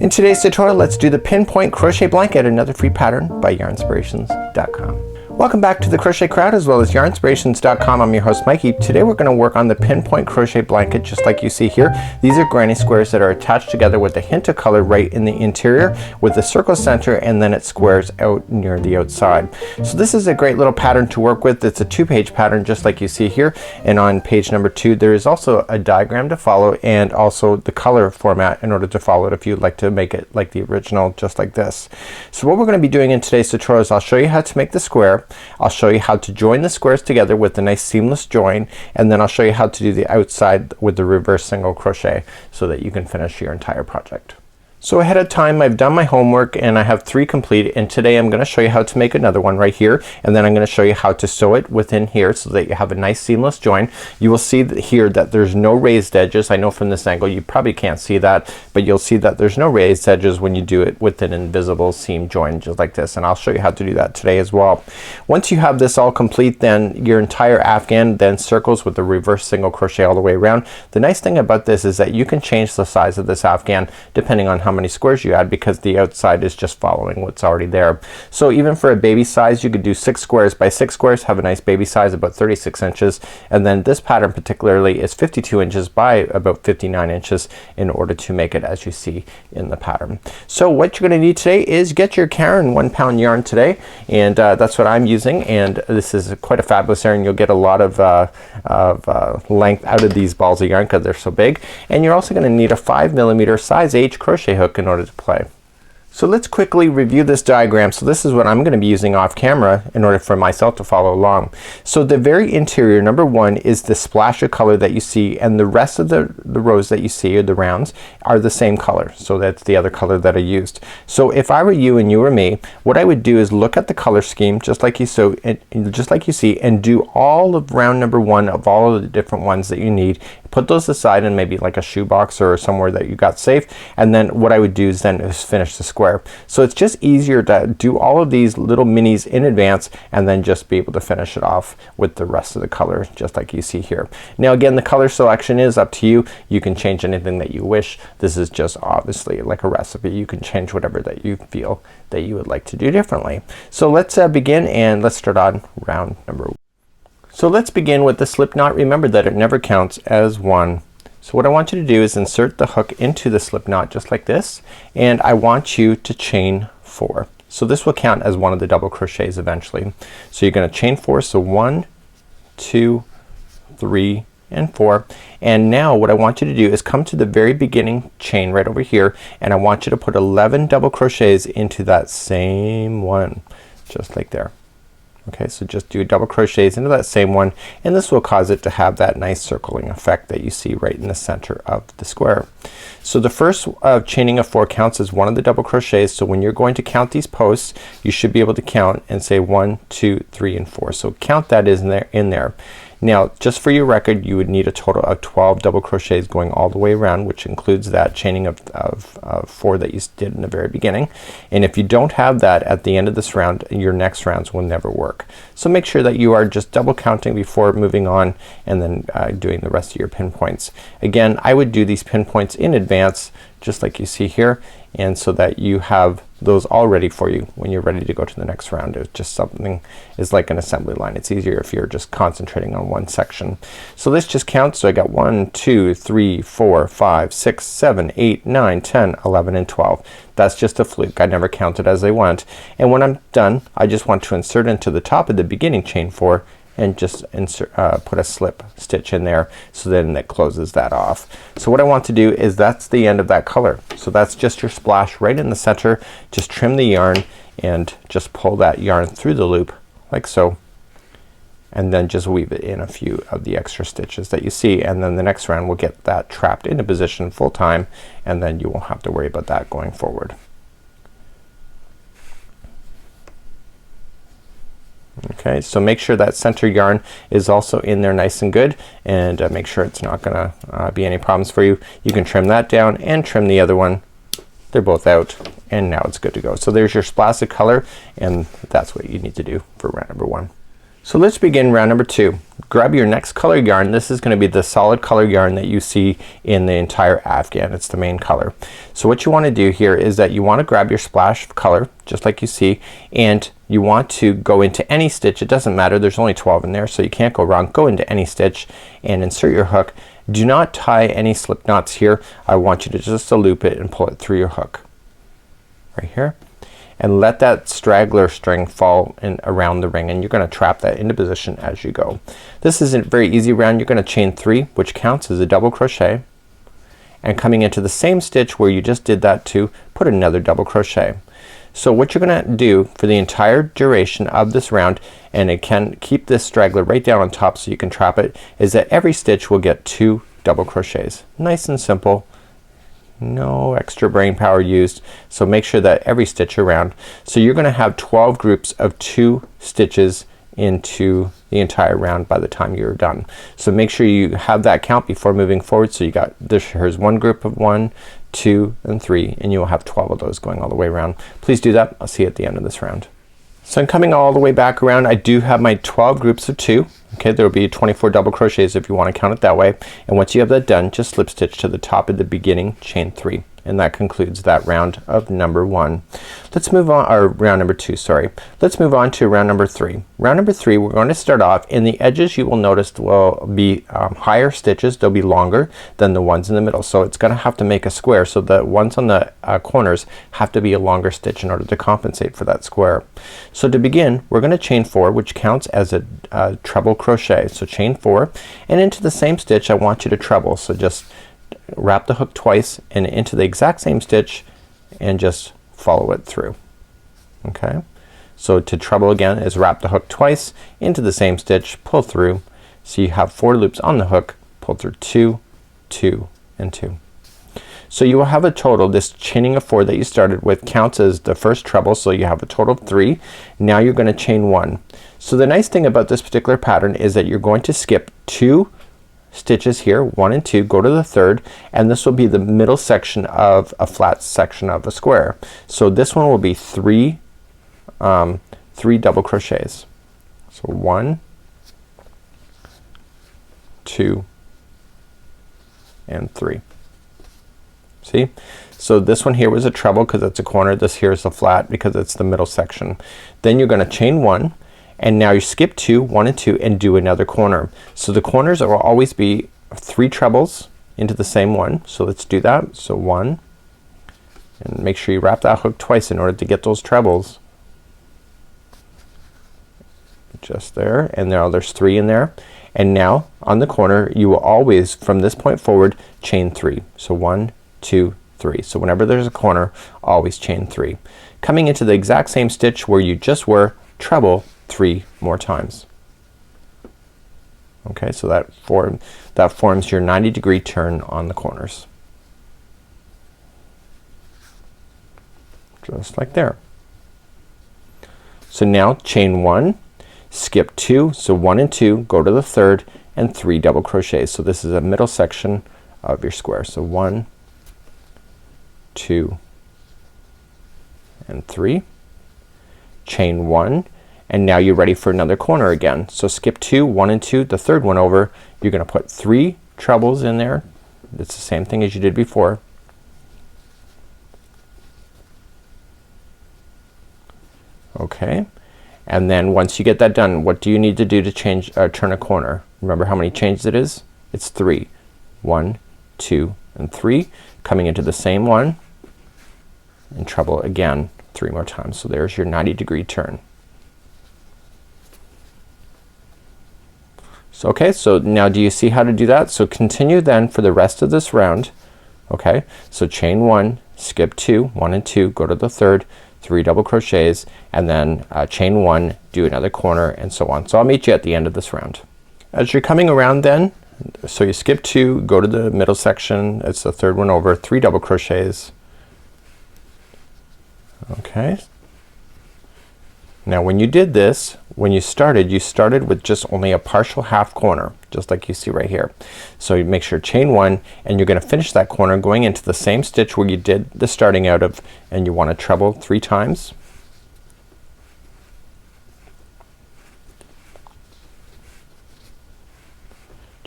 In today's tutorial, let's do the pinpoint crochet blanket, another free pattern by yarnspirations.com. Welcome back to the Crochet Crowd as well as yarnspirations.com. I'm your host Mikey. Today we're going to work on the pinpoint crochet blanket just like you see here. These are granny squares that are attached together with a hint of color right in the interior with the circle center, and then it squares out near the outside. So this is a great little pattern to work with. It's a 2-page pattern just like you see here, and on page number 2 there is also a diagram to follow and also the color format in order to follow it if you'd like to make it like the original, just like this. So what we're going to be doing in today's tutorial is I'll show you how to make the square. I'll show you how to join the squares together with a nice seamless join, and then I'll show you how to do the outside with the reverse single crochet so that you can finish your entire project. So ahead of time I've done my homework and I have 3 complete, and today I'm going to show you how to make another one right here, and then I'm going to show you how to sew it within here so that you have a nice seamless join. You will see that here that there's no raised edges. I know from this angle you probably can't see that, but you'll see that there's no raised edges when you do it with an invisible seam join just like this, and I'll show you how to do that today as well. Once you have this all complete, then your entire Afghan then circles with the reverse single crochet all the way around. The nice thing about this is that you can change the size of this Afghan depending on how many squares you add, because the outside is just following what's already there. So even for a baby size you could do 6 squares by 6 squares, have a nice baby size about 36 inches, and then this pattern particularly is 52 inches by about 59 inches in order to make it as you see in the pattern. So what you're gonna need today is get your Karen 1-pound yarn today, and that's what I'm using, and this is quite a fabulous yarn. You'll get a lot of length out of these balls of yarn because they're so big, and you're also gonna need a 5mm size H crochet hook in order to play. So let's quickly review this diagram. So this is what I'm going to be using off camera in order for myself to follow along. So the very interior, number 1, is the splash of color that you see, and the rest of the rows that you see, or the rounds, are the same color. So that's the other color that I used. So if I were you and you were me, what I would do is look at the color scheme just like you see, and do all of round number 1 of all of the different ones that you need. Put those aside in maybe like a shoebox or somewhere that you got safe, and then what I would do is finish the square. So it's just easier to do all of these little minis in advance and then just be able to finish it off with the rest of the color just like you see here. Now again, the color selection is up to you. You can change anything that you wish. This is just obviously like a recipe. You can change whatever that you feel that you would like to do differently. So let's begin, and let's start on round number 1. So let's begin with the slip knot. Remember that it never counts as 1. So what I want you to do is insert the hook into the slip knot just like this, and I want you to chain 4. So this will count as one of the double crochets eventually. So you're gonna chain 4. So 1, 2, 3, and 4. And now what I want you to do is come to the very beginning chain right over here, and I want you to put 11 double crochets into that same one just like there. Okay, so just do double crochets into that same one, and this will cause it to have that nice circling effect that you see right in the center of the square. So the first chaining of 4 counts as one of the double crochets. So when you're going to count these posts, you should be able to count and say 1, 2, 3, and 4. So count that in there. Now just for your record, you would need a total of 12 double crochets going all the way around, which includes that chaining of 4 that you did in the very beginning. And if you don't have that at the end of this round, your next rounds will never work. So make sure that you are just double counting before moving on, and then doing the rest of your pinpoints. Again, I would do these pinpoints in advance just like you see here, and so that you have those all ready for you when you're ready to go to the next round. It's just something is like an assembly line. It's easier if you're just concentrating on one section. So let's just count. So I got 1, 2, 3, 4, 5, 6, 7, 8, 9, 10, 11, and 12. That's just a fluke. I never counted as I went. And when I'm done, I just want to insert into the top of the beginning chain 4 and just insert, put a slip stitch in there, so then that closes that off. So what I want to do is that's the end of that color. So that's just your splash right in the center. Just trim the yarn and just pull that yarn through the loop like so, and then just weave it in a few of the extra stitches that you see, and then the next round we'll get that trapped into position full time, and then you won't have to worry about that going forward. Okay, so make sure that center yarn is also in there nice and good, and make sure it's not gonna be any problems for you. You can trim that down and trim the other one. They're both out, and now it's good to go. So there's your splash of color, and that's what you need to do for round number 1. So let's begin round number 2. Grab your next color yarn. This is going to be the solid color yarn that you see in the entire Afghan. It's the main color. So what you want to do here is that you want to grab your splash of color just like you see, and you want to go into any stitch. It doesn't matter, there's only 12 in there, so you can't go wrong. Go into any stitch and insert your hook. Do not tie any slip knots here. I want you to just loop it and pull it through your hook right here, and let that straggler string fall in around the ring, and you're gonna trap that into position as you go. This is a very easy round. You're gonna chain 3, which counts as a double crochet, and coming into the same stitch where you just did that to put another double crochet. So what you're gonna do for the entire duration of this round, and it can keep this straggler right down on top so you can trap it, is that every stitch will get 2 double crochets. Nice and simple. No extra brain power used. So make sure that every stitch around. So you're gonna have 12 groups of 2 stitches into the entire round by the time you're done. So make sure you have that count before moving forward. So you got this, here's one group of 1, 2 and 3, and you will have 12 of those going all the way around. Please do that. I'll see you at the end of this round. So I'm coming all the way back around. I do have my 12 groups of 2. Okay, there will be 24 double crochets if you want to count it that way. And once you have that done, just slip stitch to the top of the beginning, chain 3. And that concludes that round of number 1. Let's move on, or round number 2, sorry. Let's move on to round number 3. Round number 3, we're going to start off in the edges. You will notice will be higher stitches. They'll be longer than the ones in the middle. So it's gonna have to make a square. So the ones on the corners have to be a longer stitch in order to compensate for that square. So to begin, we're gonna chain 4, which counts as a treble crochet. So chain 4, and into the same stitch I want you to treble. So just wrap the hook twice and into the exact same stitch and just follow it through. Okay, so to treble again is wrap the hook twice into the same stitch, pull through, so you have 4 loops on the hook, pull through 2, 2 and 2. So you will have a total, this chaining of 4 that you started with counts as the first treble, so you have a total of 3. Now you're gonna chain 1. So the nice thing about this particular pattern is that you're going to skip 2 stitches here, 1 and 2, go to the 3rd, and this will be the middle section of a flat section of a square. So this one will be 3 double crochets. So 1, 2 and 3. See? So this one here was a treble because it's a corner. This here is a flat because it's the middle section. Then you're gonna chain 1, and now you skip 2, 1 and 2, and do another corner. So the corners will always be 3 trebles into the same one. So let's do that. So 1, and make sure you wrap that hook twice in order to get those trebles. Just there, and now there's 3 in there. And now on the corner you will always from this point forward chain 3. So 1, 2, 3. So whenever there's a corner, always chain 3. Coming into the exact same stitch where you just were, treble 3 more times. Okay, so that forms your 90-degree turn on the corners. Just like there. So now chain 1, skip 2, so 1 and 2, go to the 3rd, and 3 double crochets. So this is a middle section of your square. So 1, 2 and 3, chain 1, and now you're ready for another corner again. So skip 2, 1 and 2, the 3rd one over, you're gonna put 3 trebles in there. It's the same thing as you did before. Okay, and then once you get that done, what do you need to do to change turn a corner? Remember how many changes it is? It's 3. 1, 2 and 3, coming into the same one and treble again 3 more times. So there's your 90-degree turn. So okay, so now do you see how to do that? So continue then for the rest of this round. Okay, so chain 1, skip 2, 1 and 2, go to the 3rd, 3 double crochets, and then chain 1, do another corner, and so on. So I'll meet you at the end of this round. As you're coming around then, so you skip 2, go to the middle section, it's the 3rd one over, 3 double crochets. Okay, now when you did this, when you started with just only a partial half corner, just like you see right here. So you make sure chain 1, and you're gonna finish that corner going into the same stitch where you did the starting out of, and you want to treble 3 times.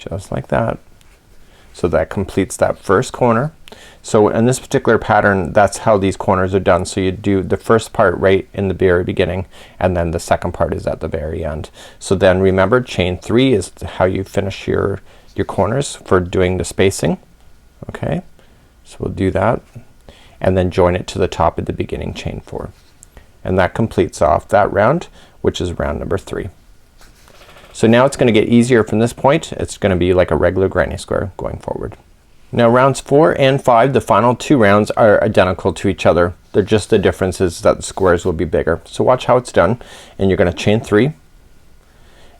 just like that. So that completes that first corner. So in this particular pattern, that's how these corners are done. So you do the first part right in the very beginning, and then the second part is at the very end. So then remember, chain 3 is how you finish your corners for doing the spacing. Okay, so we'll do that, and then join it to the top at the beginning, chain 4, and that completes off that round, which is round number 3. So now it's gonna get easier from this point. It's gonna be like a regular granny square going forward. Now rounds 4 and 5, the final 2 rounds, are identical to each other. They're just the difference is that the squares will be bigger. So watch how it's done, and you're gonna chain 3,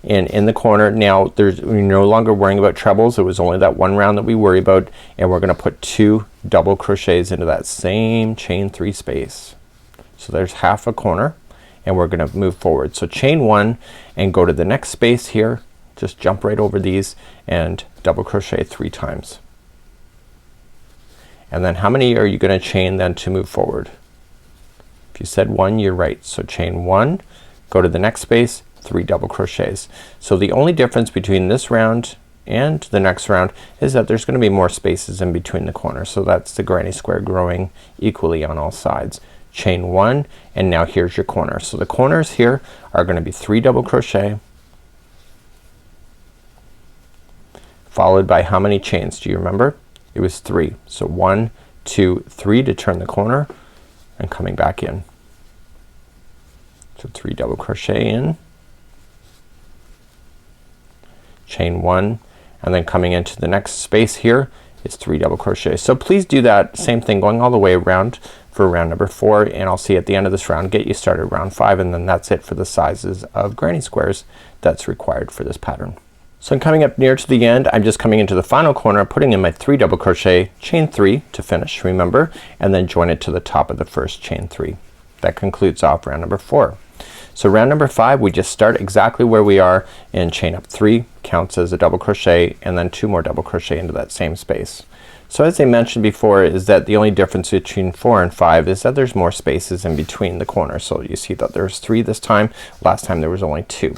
and in the corner now we're no longer worrying about trebles. It was only that one round that we worry about, and we're gonna put 2 double crochets into that same chain 3 space. So there's half a corner, and we're gonna move forward. So chain 1 and go to the next space here, just jump right over these and double crochet 3 times. And then how many are you gonna chain then to move forward? If you said 1, you're right. So chain 1, go to the next space, 3 double crochets. So the only difference between this round and the next round is that there's gonna be more spaces in between the corners. So that's the granny square growing equally on all sides. Chain 1, and now here's your corner. So the corners here are gonna be 3 double crochet followed by how many chains? Do you remember? It was 3. So 1, 2, 3 to turn the corner and coming back in. So 3 double crochet in, chain 1, and then coming into the next space here is 3 double crochet. So please do that same thing going all the way around for round number 4, and I'll see at the end of this round get you started round 5, and then that's it for the sizes of granny squares that's required for this pattern. So I'm coming up near to the end. I'm just coming into the final corner, putting in my 3 double crochet, chain 3 to finish, remember, and then join it to the top of the first chain 3. That concludes off round number 4. So round number 5, we just start exactly where we are and chain up 3, counts as a double crochet, and then 2 more double crochet into that same space. So as I mentioned before, is that the only difference between 4 and 5 is that there's more spaces in between the corners. So you see that there's 3 this time, last time there was only 2.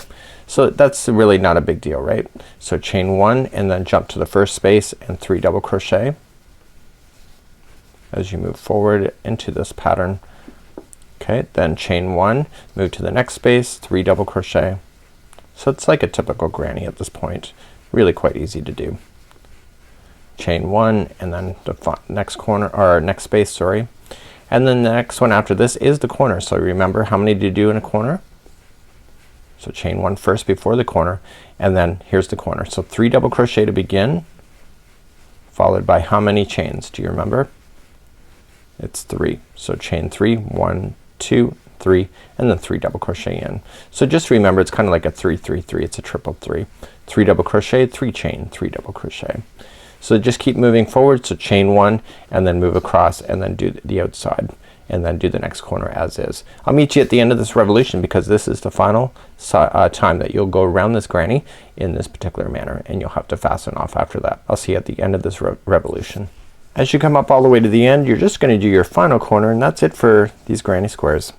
So that's really not a big deal, right? So chain 1 and then jump to the first space and 3 double crochet as you move forward into this pattern. Okay, then chain 1, move to the next space, 3 double crochet. So it's like a typical granny at this point, really quite easy to do. Chain 1 and then the next corner, or next space, sorry, and then the next one after this is the corner. So remember how many do you do in a corner? So chain 1 first before the corner, and then here's the corner. So 3 double crochet to begin, followed by how many chains? Do you remember? It's 3. So chain 3, 1, 2, 3, and then 3 double crochet in. So just remember it's kind of like a 3 3 3. It's a triple 3. 3 double crochet, 3 chain, 3 double crochet. So just keep moving forward. So chain 1 and then move across and then do the outside and then do the next corner as is. I'll meet you at the end of this revolution because this is the final time that you'll go around this granny in this particular manner, and you'll have to fasten off after that. I'll see you at the end of this revolution. As you come up all the way to the end, you're just gonna do your final corner, and that's it for these granny squares.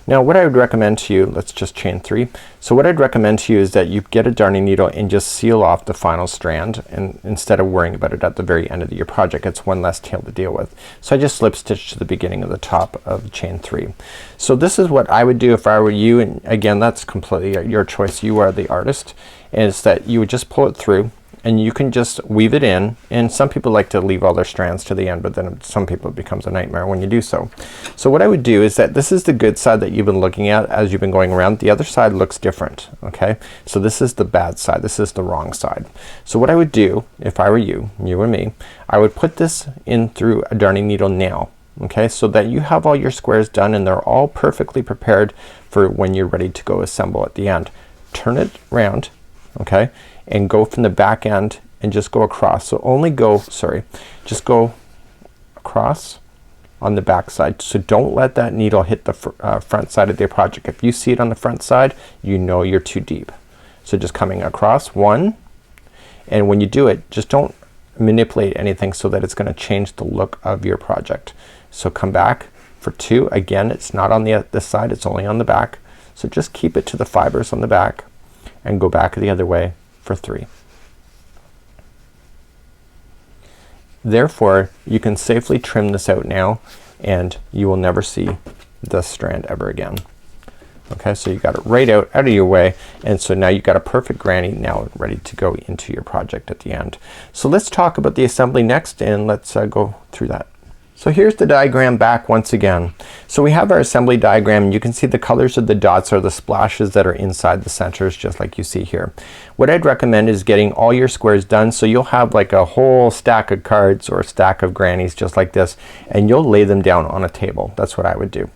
Now what I would recommend to you, let's just chain 3. So what I'd recommend to you is that you get a darning needle and just seal off the final strand, and instead of worrying about it at the very end of your project, it's one less tail to deal with. So I just slip stitch to the beginning of the top of chain 3. So this is what I would do if I were you, and again that's completely your choice, you are the artist, is that you would just pull it through and you can just weave it in, and some people like to leave all their strands to the end, but then some people it becomes a nightmare when you do so. So what I would do is that this is the good side that you've been looking at as you've been going around. The other side looks different, okay? So this is the bad side, this is the wrong side. So what I would do if I were you, you and me, I would put this in through a darning needle now, okay, so that you have all your squares done and they're all perfectly prepared for when you're ready to go assemble at the end. Turn it round, okay, and go from the back end and just go across. So only go, just go across on the back side. So don't let that needle hit the front side of the project. If you see it on the front side, you know you're too deep. So just coming across 1, and when you do it, just don't manipulate anything so that it's gonna change the look of your project. So come back for 2. Again, it's not on this side, it's only on the back. So just keep it to the fibers on the back and go back the other way for 3. Therefore you can safely trim this out now and you will never see this strand ever again. Okay, so you got it right out of your way, and so now you've got a perfect granny now ready to go into your project at the end. So let's talk about the assembly next, and let's go through that. So here's the diagram back once again. So we have our assembly diagram, and you can see the colors of the dots are the splashes that are inside the centers, just like you see here. What I'd recommend is getting all your squares done, so you'll have like a whole stack of cards or a stack of grannies just like this, and you'll lay them down on a table. That's what I would do.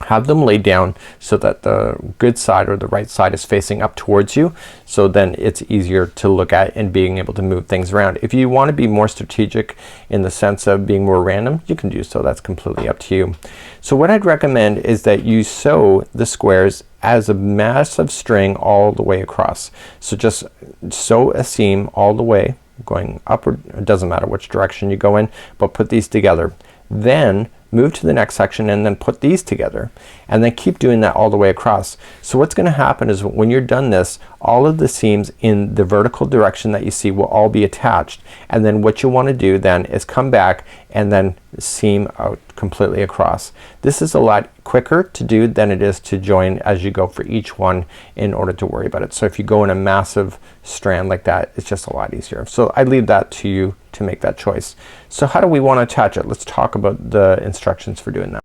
Have them laid down so that the good side or the right side is facing up towards you, so then it's easier to look at and being able to move things around. If you want to be more strategic in the sense of being more random, you can do so. That's completely up to you. So what I'd recommend is that you sew the squares as a massive string all the way across. So just sew a seam all the way going upward. It doesn't matter which direction you go in, but put these together. Then move to the next section and then put these together, and then keep doing that all the way across. So what's gonna happen is when you're done this, all of the seams in the vertical direction that you see will all be attached, and then what you want to do then is come back and then seam out completely across. This is a lot quicker to do than it is to join as you go for each one in order to worry about it. So if you go in a massive strand like that, it's just a lot easier. So I leave that to you to make that choice. So how do we want to attach it? Let's talk about the instructions for doing that.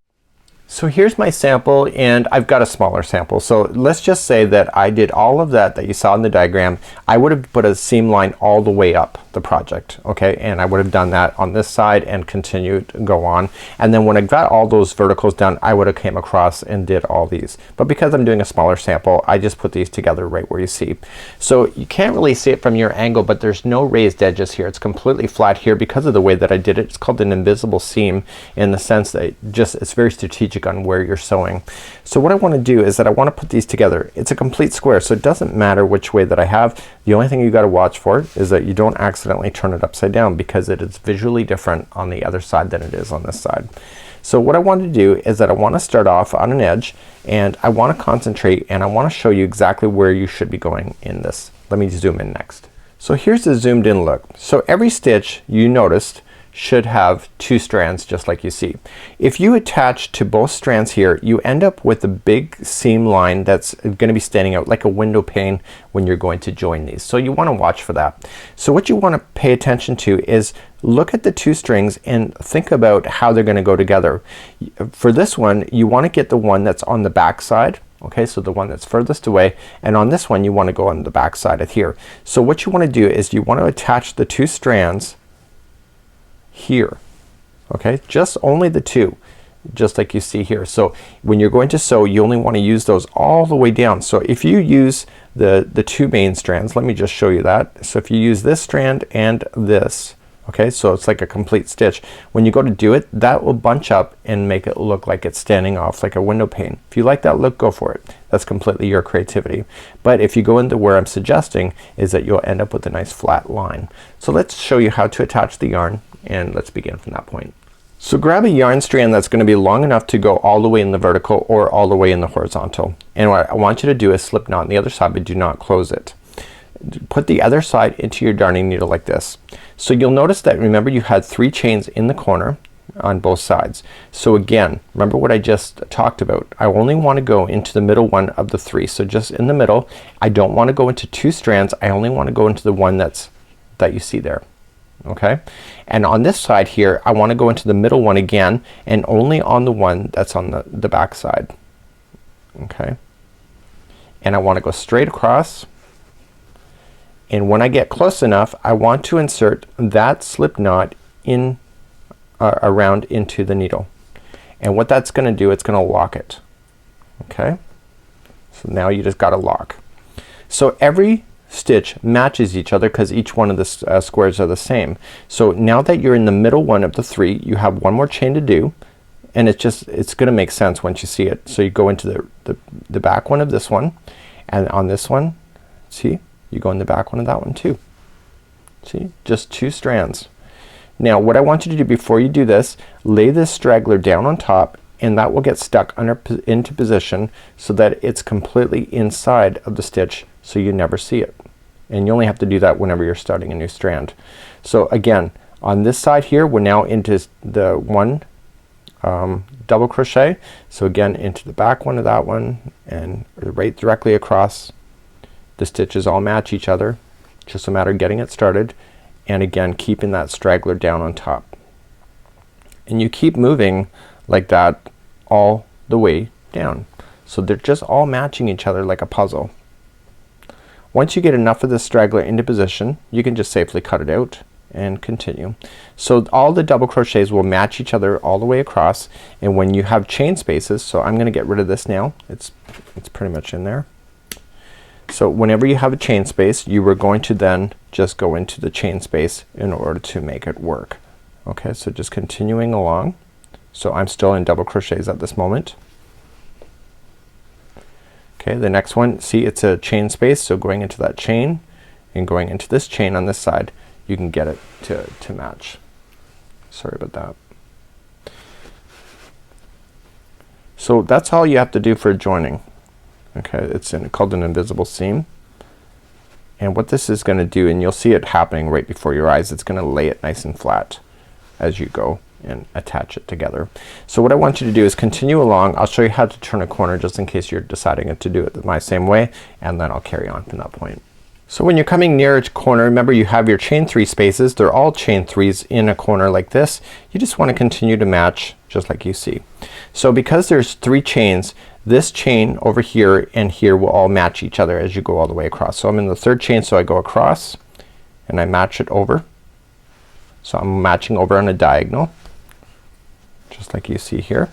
So here's my sample, and I've got a smaller sample. So let's just say that I did all of that you saw in the diagram. I would have put a seam line all the way up the project, okay, and I would have done that on this side and continued to go on, and then when I got all those verticals done, I would have came across and did all these. But because I'm doing a smaller sample, I just put these together right where you see. So you can't really see it from your angle, but there's no raised edges here. It's completely flat here because of the way that I did it. It's called an invisible seam in the sense that it's very strategic on where you're sewing. So what I want to do is that I want to put these together. It's a complete square, so it doesn't matter which way that I have. The only thing you got to watch for is that you don't accidentally turn it upside down, because it is visually different on the other side than it is on this side. So what I want to do is that I want to start off on an edge, and I want to concentrate, and I want to show you exactly where you should be going in this. Let me zoom in next. So here's the zoomed in look. So every stitch you noticed should have two strands just like you see. If you attach to both strands here, you end up with a big seam line that's going to be standing out like a window pane when you're going to join these. So you want to watch for that. So what you want to pay attention to is look at the two strings and think about how they're going to go together. For this one, you want to get the one that's on the back side. Okay, so the one that's furthest away, and on this one you want to go on the back side of here. So what you want to do is you want to attach the two strands here. Okay, just only the two, just like you see here. So when you're going to sew, you only want to use those all the way down. So if you use the two main strands, let me just show you that. So if you use this strand and this, okay, so it's like a complete stitch. When you go to do it, that will bunch up and make it look like it's standing off like a window pane. If you like that look, go for it. That's completely your creativity. But if you go into where I'm suggesting is that you'll end up with a nice flat line. So let's show you how to attach the yarn, and let's begin from that point. So grab a yarn strand that's going to be long enough to go all the way in the vertical or all the way in the horizontal. And what I want you to do is slip knot on the other side, but do not close it. Put the other side into your darning needle like this. So you'll notice that, remember, you had 3 chains in the corner on both sides. So again, remember what I just talked about. I only want to go into the middle one of the 3. So just in the middle. I don't want to go into 2 strands. I only want to go into the one that you see there. Okay, and on this side here I want to go into the middle one again, and only on the one that's on the back side. Okay, and I want to go straight across, and when I get close enough I want to insert that slip knot in around into the needle, and what that's going to do, it's going to lock it. Okay, so now you just got to lock. So every stitch matches each other because each one of the squares are the same. So now that you're in the middle one of the 3, you have one more chain to do, and it's gonna make sense once you see it. So you go into the back one of this one, and on this one, see, you go in the back one of that one too. See, just 2 strands. Now what I want you to do before you do this, lay this straggler down on top, and that will get stuck into position so that it's completely inside of the stitch, so you never see it. And you only have to do that whenever you're starting a new strand. So again, On this side here we're now into the one double crochet. So again into the back one of that one and right directly across. The stitches all match each other, just a matter of getting it started, and again keeping that straggler down on top. And you keep moving like that all the way down. So they're just all matching each other like a puzzle. Once you get enough of this straggler into position, you can just safely cut it out and continue. So all the double crochets will match each other all the way across, and when you have chain spaces, so I'm gonna get rid of this now. It's pretty much in there. So whenever you have a chain space, you are going to then just go into the chain space in order to make it work. Okay, so just continuing along. So I'm still in double crochets at this moment. Okay, the next one, see it's a chain space, so going into that chain and going into this chain on this side, you can get it to match. Sorry about that. So that's all you have to do for joining. Okay, it's called an invisible seam. And what this is gonna do, and you'll see it happening right before your eyes, it's gonna lay it nice and flat as you go and attach it together. So what I want you to do is continue along. I'll show you how to turn a corner just in case you're deciding to do it my same way, and then I'll carry on from that point. So when you're coming near a corner, remember you have your chain 3 spaces. They're all chain 3s in a corner like this. You just want to continue to match just like you see. So because there's 3 chains, this chain over here and here will all match each other as you go all the way across. So I'm in the 3rd chain, so I go across and I match it over. So I'm matching over on a diagonal just like you see here.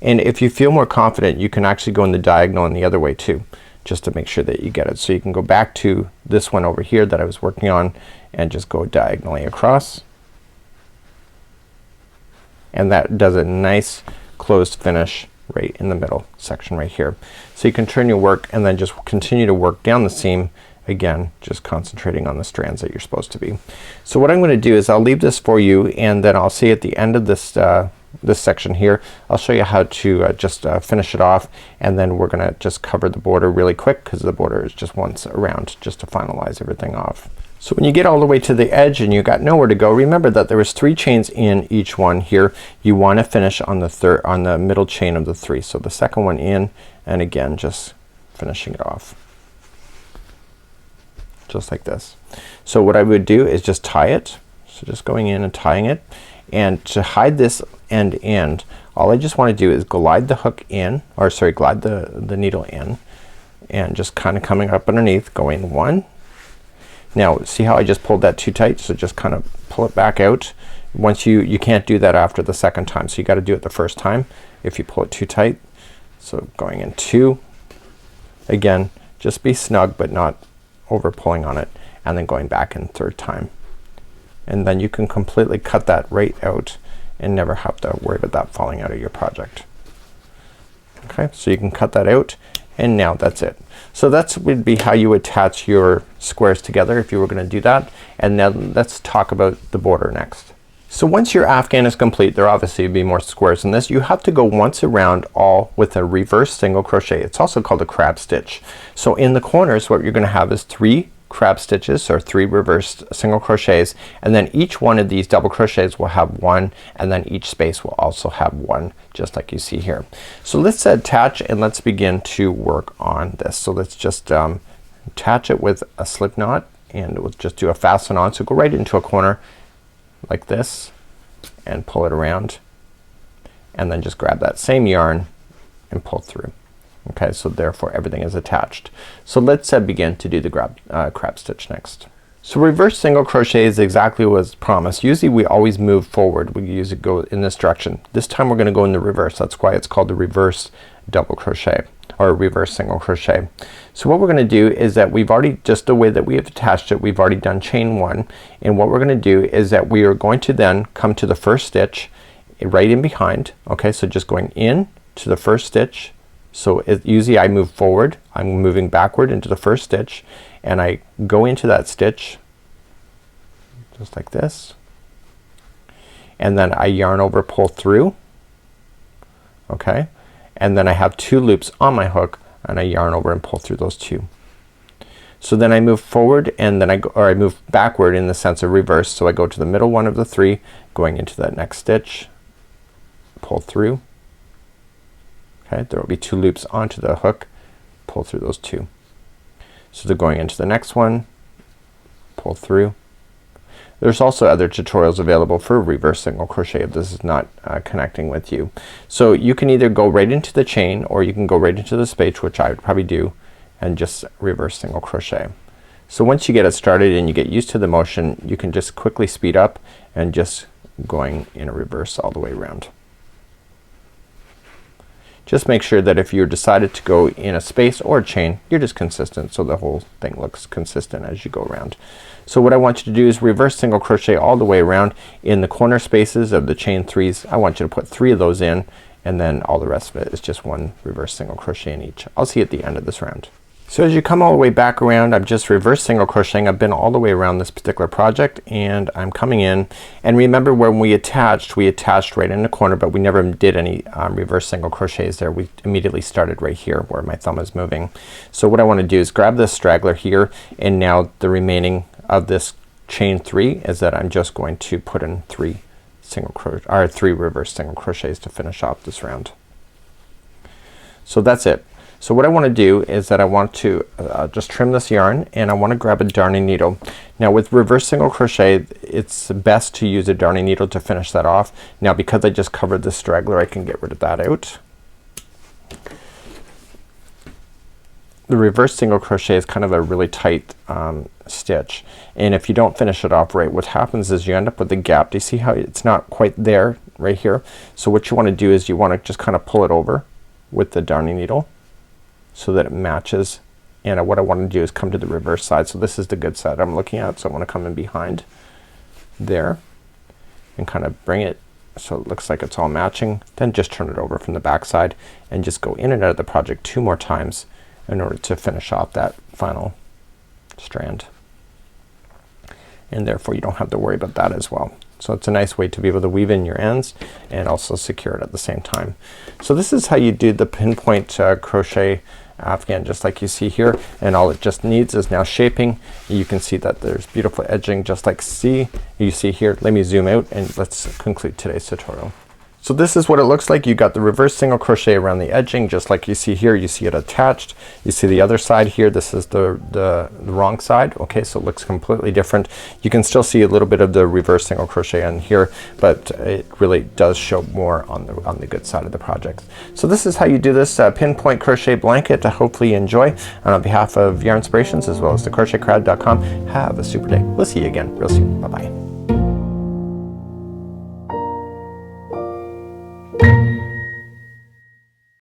And if you feel more confident, you can actually go in the diagonal and the other way too, just to make sure that you get it. So you can go back to this one over here that I was working on and just go diagonally across, and that does a nice closed finish right in the middle section right here. So you can turn your work and then just continue to work down the seam, again just concentrating on the strands that you're supposed to be. So what I'm gonna do is I'll leave this for you, and then I'll see at the end of this this section here, I'll show you how to just finish it off, and then we're gonna just cover the border really quick because the border is just once around just to finalize everything off. So when you get all the way to the edge and you got nowhere to go, remember that there was 3 chains in each one here. You want to finish on the middle chain of the 3. So the second one in, and again just finishing it off just like this. So what I would do is just tie it. So just going in and tying it, and to hide this end, all I just want to do is glide the hook in, or sorry, glide the needle in, and just kind of coming up underneath, going 1. Now see how I just pulled that too tight, so just kind of pull it back out. Once you can't do that after the second time, so you got to do it the first time if you pull it too tight. So going in 2, again just be snug but not over pulling on it, and then going back in 3rd time, and then you can completely cut that right out and never have to worry about that falling out of your project. Okay, so you can cut that out, and now that's it. So that's would be how you attach your squares together if you were gonna do that. And now let's talk about the border next. So once your Afghan is complete, there obviously will be more squares in this. You have to go once around all with a reverse single crochet. It's also called a crab stitch. So in the corners what you're gonna have is 3 crab stitches, or 3 reversed single crochets, and then each one of these double crochets will have 1, and then each space will also have 1, just like you see here. So let's attach and let's begin to work on this. So let's just attach it with a slip knot, and we'll just do a fasten on. So go right into a corner like this and pull it around, and then just grab that same yarn and pull through. Okay, so therefore everything is attached. So let's begin to do the crab stitch next. So reverse single crochet is exactly what was promised. Usually we always move forward. We usually go in this direction. This time we're gonna go in the reverse. That's why it's called the reverse double crochet, or reverse single crochet. So what we're gonna do is that we've already, just the way that we have attached it, we've already done chain 1, and what we're gonna do is that we are going to then come to the first stitch right in behind. Okay, so just going in to the first stitch. So usually I move forward, I'm moving backward into the first stitch, and I go into that stitch just like this, and then I yarn over, pull through. Okay, and then I have 2 loops on my hook, and I yarn over and pull through those 2. So then I move forward and then I move backward in the sense of reverse. So I go to the middle one of the 3 going into that next stitch, pull through. Okay, there will be 2 loops onto the hook, pull through those 2. So they're going into the next one, pull through. There's also other tutorials available for reverse single crochet if this is not connecting with you. So you can either go right into the chain or you can go right into the space, which I would probably do, and just reverse single crochet. So once you get it started and you get used to the motion, you can just quickly speed up and just going in a reverse all the way around. Just make sure that if you decided to go in a space or a chain, you're just consistent so the whole thing looks consistent as you go around. So what I want you to do is reverse single crochet all the way around in the corner spaces of the chain 3s. I want you to put 3 of those in, and then all the rest of it is just 1 reverse single crochet in each. I'll see you at the end of this round. So as you come all the way back around, I'm just reverse single crocheting. I've been all the way around this particular project and I'm coming in, and remember when we attached right in the corner, but we never did any reverse single crochets there. We immediately started right here where my thumb is moving. So what I want to do is grab this straggler here, and now the remaining of this chain 3 is that I'm just going to put in 3 reverse single crochets to finish off this round. So that's it. So what I want to do is that I want to just trim this yarn, and I want to grab a darning needle. Now with reverse single crochet it's best to use a darning needle to finish that off. Now because I just covered the straggler, I can get rid of that out. The reverse single crochet is kind of a really tight stitch, and if you don't finish it off right, what happens is you end up with a gap. Do you see how it's not quite there right here? So what you want to do is you want to just kind of pull it over with the darning needle so that it matches, and what I want to do is come to the reverse side. So this is the good side I'm looking at, so I want to come in behind there and kind of bring it so it looks like it's all matching. Then just turn it over from the back side and just go in and out of the project 2 more times in order to finish off that final strand, and therefore you don't have to worry about that as well. So it's a nice way to be able to weave in your ends and also secure it at the same time. So this is how you do the pinpoint crochet Afghan, just like you see here, and all it just needs is now shaping. You can see that there's beautiful edging just like you see here. Let me zoom out and let's conclude today's tutorial. So this is what it looks like. You got the reverse single crochet around the edging just like you see here. You see it attached. You see the other side here. This is the wrong side. Okay, so it looks completely different. You can still see a little bit of the reverse single crochet on here, but it really does show more on the good side of the project. So this is how you do this pinpoint crochet blanket. Hopefully you enjoy. And on behalf of Yarnspirations as well as the crochetcrowd.com, have a super day. We'll see you again real soon. Bye bye.